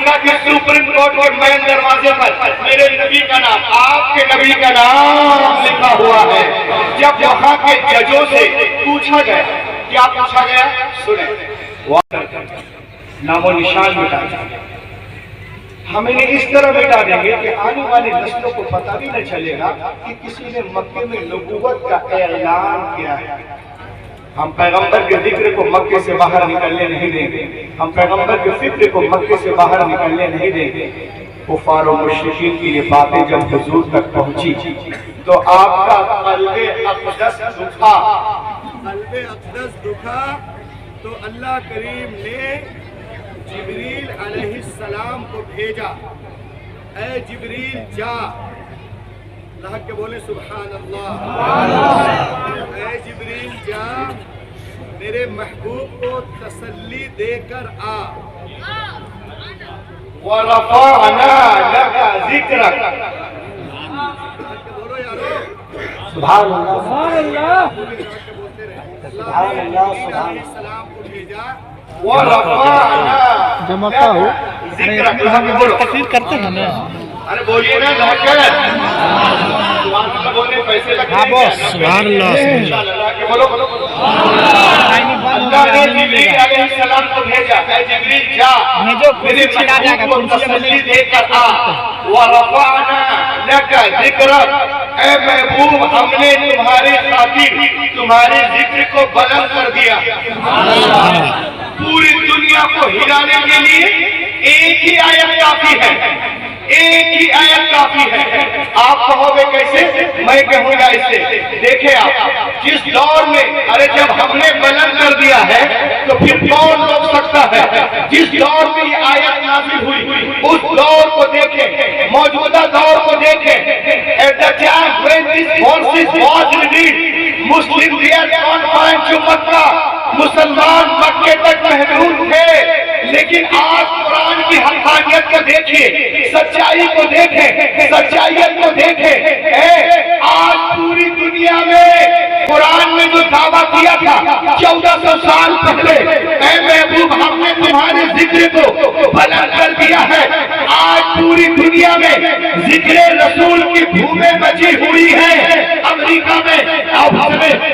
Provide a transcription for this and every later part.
امریکہ کے supreme court کے مین دروازے پر میرے نبی کا نام، آپ کے نبی کا نام لکھا ہوا ہے۔ جب وہاں کے ججوں سے پوچھا گیا، کیا پوچھا گیا؟ سنیں، نام و نشان مٹا دیں، ہم انہیں اس طرح مٹا دیں گے کہ آنے والی نسلوں کو پتہ بھی نہ چلے گا کہ کسی نے مکے میں نبوت کا اعلان کیا ہے۔ ہم پیغمبر کے ذکر کو مکے سے باہر نکلنے نہیں دیں گے، ہم پیغمبر کے فکر کو مکے سے باہر نکلنے نہیں دیں گے۔ کفار و مشرکین کی یہ باتیں جب حضور تک پہنچی تو آپ کا قلب اقدس دکھا، قلب اقدس دکھا، تو اللہ کریم نے جبریل علیہ السلام کو بھیجا، اے جبریل جا، اللہ کے بولے سبحان اللہ، اے جبریل جا، میرے محبوب کو تسلی دے کر آ، وَرَفَعْنَا لَكَ ذِكْرَكَ، سبحان اللہ سبحان اللہ سبحان اللہ سبحان السلام کو بھیجا، وَرَفَعْنَا جمعتا ہو، تقریر کرتے ہیں نا، ارے بولیے نا لہکر، سبحان اللہ بولنے پیسے لگتے ہیں، سبحان اللہ بولو، اللہ نے جبریل علیہ السلام کو بھیجا، اے جبریل جا، میرے محبوب کو تسلی دے کر آ، وَرَفَعْنَا لَكَ ذِكْرَكَ، اے محبوب ہم نے تمہاری خاطر تمہارے ذکر کو بلند کر دیا۔ پوری دنیا کو ہلانے کے لیے ایک ہی آیت کافی ہے، ایک ہی آیت کافی ہے۔ آپ کہو گے کیسے؟ میں کہوں گا اس سے، دیکھیں آپ جس دور میں، ارے جب ہم نے بلند کر دیا ہے تو پھر کون روک سکتا ہے؟ جس دور میں یہ آیت نازل ہوئی اس دور کو دیکھیں، موجودہ دور کو دیکھیں۔ At the time when this verse was revealed, Muslims were confined to Makkah، مسلمان مکے تک محدود تھے، لیکن آج قرآن کی حقانیت کو دیکھیں، سچائی کو دیکھیں، سچائیت کو دیکھیں۔ آج پوری دنیا میں قرآن نے جو دعویٰ کیا تھا 1400 سال پہلے، اے محبوب ہم نے تمہارے ذکر کو بلند کر دیا ہے، آج پوری دنیا میں ذکر رسول کی دھومیں مچی ہوئی ہیں۔ امریکہ میں،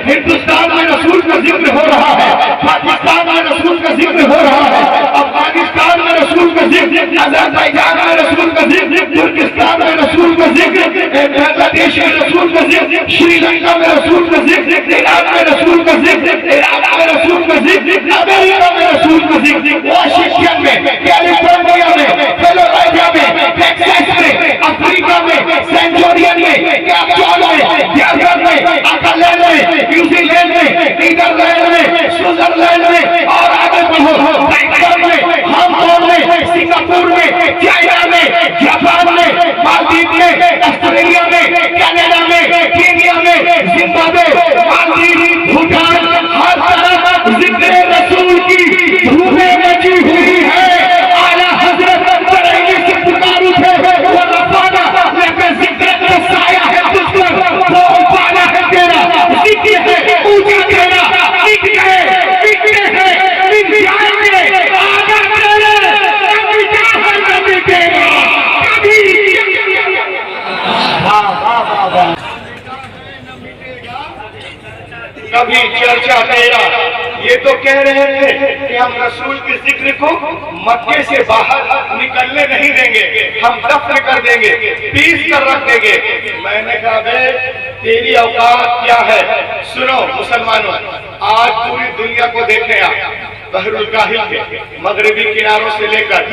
ہندوستان میں رسول کا ذکر ہو رہا ہے، پاکستان میں رسول کا ذکر ہو رہا ہے، افغانستان میں رسول کا ذکر، آذربائیجان میں رسول کا ذکر، ترکستان میں رسول کا ذکر، بنگلہ دیش میں رسول کا ذکر، شری لنکا میں رسول کا ذکر، ایران میں رسول کا ذکر، عراق میں رسول کا ذکر، امریکہ میں رسول کا ذکر، واشنگٹن میں، کیلیفورنیا میں، فلوریڈا میں، ٹیکساس میں، افریقہ میں، سینچورین میں، کیپٹون میں، ڈیربن میں، آکلینڈ میں، نیوزی لینڈ میں، نیدرلینڈ میں، سوئٹزرلینڈ میں، اور آگے بڑھو، بینکاک میں، ہانگ کانگ میں، سنگاپور میں، چائنا میں، جاپان میں، مالدیپ میں، آسٹریلیا میں، کینیڈا میں، کینیا میں، زمبابوے، مالدیپ، بھوٹان، ہر طرف ذکر رسول کی دھومیں مچی ہوئی ہے۔ اعلیٰ حضرت بریلی سے پکارو تھے، وہ رفعنا لک ذکرک کا سایہ ہے تجھ پر، وہ بالا ہے تیرا ذکر ہے اونچا تیرا ذکر ہے، ذکر ہے، مٹ جائیں گے آگا تیرے، کبھی جاہر نبی تیرا، کبھی کبھی چرچا تیرا۔ یہ تو کہہ رہے تھے کہ ہم رسول کے ذکر کو مکے سے باہر نکلنے نہیں دیں گے، ہم دفن کر دیں گے، پیس کر رکھ دیں گے۔ میں نے کہا بے تیری اوقات کیا ہے؟ سنو مسلمانوں، آج پوری دنیا کو دیکھیں آپ، بحر الکاہل کے مغربی کناروں سے لے کر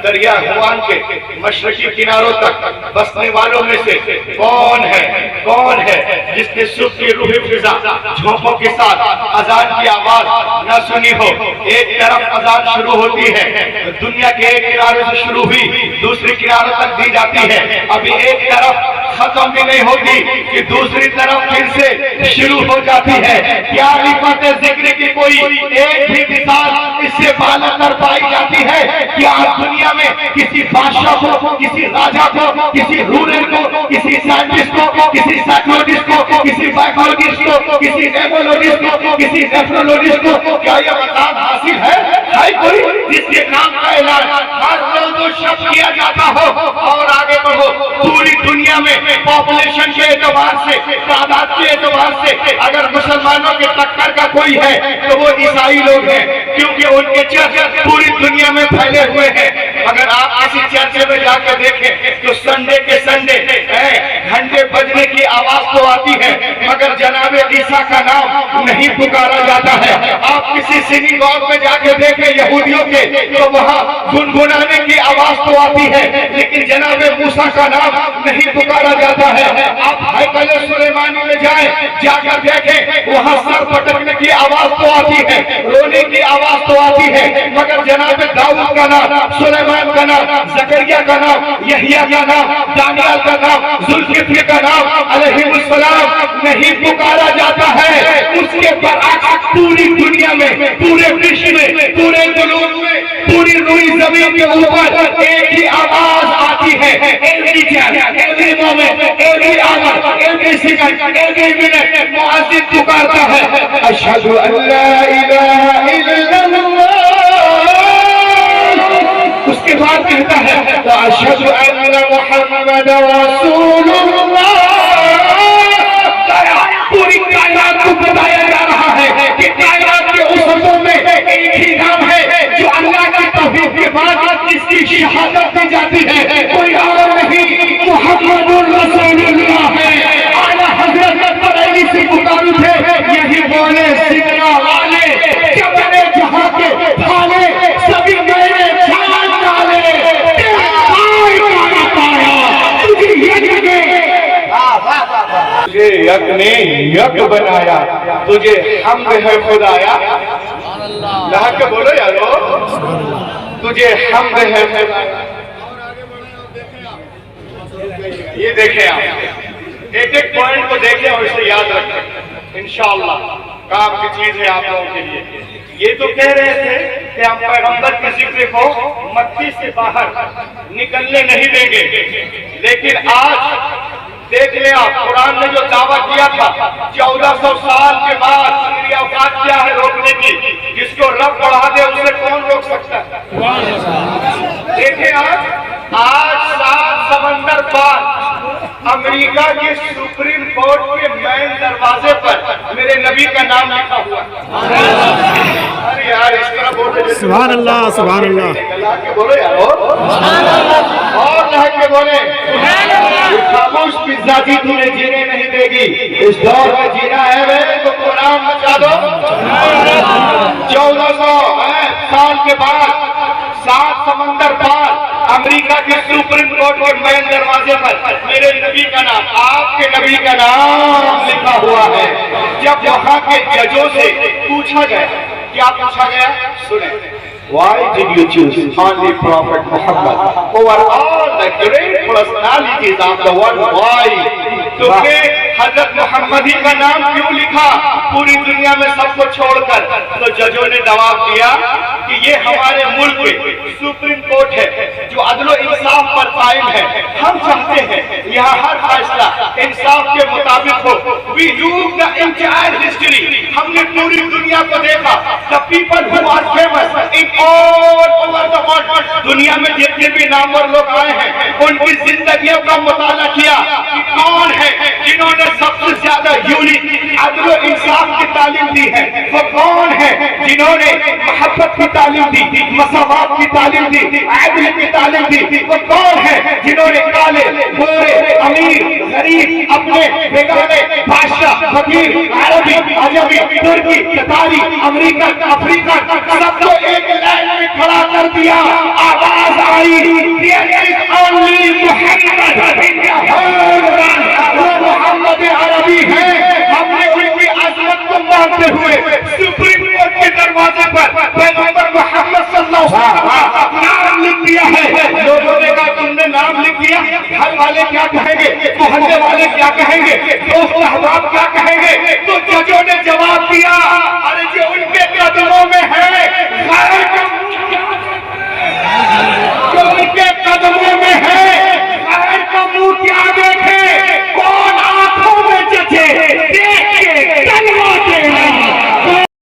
دریا ہوان کے مشرقی کناروں تک بسنے والوں میں سے کون ہے جس نے صبح کی روح فضا جھونکوں کے ساتھ اذان کی آواز نہ سنی ہو؟ ایک طرف اذان شروع ہوتی ہے، دنیا کے ایک کنارے سے شروع ہوئی دوسری کناروں تک دی جاتی ہے، ابھی ایک طرف ختم بھی نہیں ہوتی کہ دوسری طرف پھر سے شروع ہو جاتی ہے. کیا رفعت ذکر کی کوئی ایک بھی مثال اس سے بالا کر پائی جاتی ہے؟ کیا دنیا میں کسی بادشاہ کو، کسی راجہ کو، کسی رولر کو، کسی سائنٹسٹ کو، کسی سائیکولوجسٹ کو، کسی بائیولوجسٹ کو، کسی نیمولوجسٹ کو، کسی نیفرولوجسٹ کو کیا یہ مقام حاصل ہے کوئی جس کے نام کا اعلان ہر روز و شب کیا جاتا ہو؟ اور آگے بڑھو، پوری دنیا میں پاپولیشن کے اعتبار سے، تعداد کے اعتبار سے اگر مسلمانوں کے ٹکر کا کوئی ہے تو وہ عیسائی لوگ ہیں، کیونکہ ان کے چرچ پوری دنیا میں پھیلے ہوئے ہیں. اگر آپ کسی چرچ میں جا کے دیکھیں تو سنڈے کے سنڈے گھنٹے بجنے کی آواز تو آتی ہے مگر جناب عیسیٰ کا نام نہیں پکارا جاتا ہے. آپ کسی سینیگوگ میں جا کے دیکھیں یہودیوں کے تو وہاں گنگنانے کی آواز تو آتی ہے لیکن جناب موسیٰ کا نام نہیں پکارا جاتا ہے. آپ ہیکل سلیمانی میں جائیں، جا کر دیکھیں وہاں سر پٹکنے کی آواز تو آتی ہے، رونے کی آواز تو آتی ہے مگر جناب داؤد کا نام، سلیمان کا نام، زکریا کا نام، یحییٰ کا نام، دانیال کا نام، ذوالکفل کا نام علیہ السلام نہیں پکارا جاتا ہے. اس کے برعکس پوری دنیا میں، پورے وشو میں، پورے جنوب میں، پوری روئی زمین کے اوپر ایک ہی آواز آتی ہے. ایوری چیز، every moment, every hour, every second, every minute مؤذن پکارتا ہے اشہد ان لا الہ الا اللہ. اس کے بعد کہتا ہے اشہد ان محمد رسول اللہ. پوری کائنات کو بتایا جا رہا ہے کہ کائنات کے اسطوں میں ایک ہی نام ہے جو اللہ کی توفیق کے بعد اس کی شہادت دی جاتی ہے، کوئی اور نہیں، محمد رسول اللہ ہے. اعلیٰ حضرت بریلی سے پکارو تھے یہی بولے سگنا والے جبرے جہاں کے پھالے سبھی میرے جان ڈالے تیرے پائے پانا پایا تجھے یک نے تجھے یک نے یک بنایا، تجھے حمد ہے خدایا. لہا کے بولو یارو، تجھے حمد ہے خدایا. یہ دیکھیں آپ ایک ایک پوائنٹ کو دیکھیں اور اسے یاد رکھیں، انشاءاللہ کام کی چیز ہے آپ لوگوں کے لیے. یہ تو کہہ رہے تھے کہ ہم پیغمبر کے ذکر کو مکی سے باہر نکلنے نہیں دیں گے، لیکن آج دیکھ لیں آپ قرآن نے جو دعویٰ کیا تھا 1400 سال کے بعد میری اوقات کیا ہے روکنے کی، جس کو رب بڑھا دے اسے کون روک سکتا ہے؟ دیکھیں آج 7 سمندر پار امریکہ کے سپریم کورٹ کے مین دروازے پر میرے نبی کا نام لکھا ہوا ہے. ارے یار اس طرح بولے سبحان اللہ، سبحان اللہ، بولو یار اور لہک کے بولے خاموش پزا جی تمہیں جینے نہیں دے گی. اس دور میں جینا ہے میرے تو قرآن مچا دو. 1400 سال کے بعد 7 سمندر پار امریکہ کے سپریم کورٹ کے مین دروازے پر میرے نبی کا نام، آپ کے نبی کا نام لکھا ہوا ہے. جب وہاں کے ججوں سے پوچھا گیا، کیا پوچھا گیا سنیں. Why did you choose only Prophet Muhammad over all the great personalities of the world? Why? تم نے حضرت محمد ہی کا نام کیوں لکھا پوری دنیا میں سب کو چھوڑ کر؟ تو ججوں نے جواب دیا کہ یہ ہمارے ملک میں سپریم کورٹ ہے جو عدل و انصاف پر قائم ہے. ہم چاہتے ہیں یہاں ہر فیصلہ انصاف کے مطابق ہو. We look the entire history. ہم نے پوری دنیا کو دیکھا. The people who are famous in all over the world. دنیا میں جتنے بھی نامور لوگ آئے ہیں ان کی زندگیوں کا مطالعہ کیا کہ کون ہے جنہوں نے سب سے زیادہ یونیک عدل و انصاف کی تعلیم دی ہے. وہ کون ہے جنہوں نے محبت کی تعلیم دی، مساوات کی تعلیم دی، عدل کی تعلیم دی. وہ کون ہے جنہوں نے کالے گورے امیر غریب اپنے بیگانے بادشاہ فقیر عربی عجمی ترکی تتاری امریکن افریقن سب کو ایک لائن میں کھڑا کر دیا. آواز آئی محمد عربی ہے. ہم نے ان کی عظمت کو مانتے ہوئے سپریم کورٹ کے دروازے پر پیغمبر محمد صلی اللہ علیہ وسلم نام لکھ دیا ہے. لوگوں نے کہا تم نے نام لکھ دیا، گھر والے کیا کہیں گے؟ محلے والے کیا کہیں گے، دوست احباب کیا کہیں گے؟ تو ججوں نے جواب دیا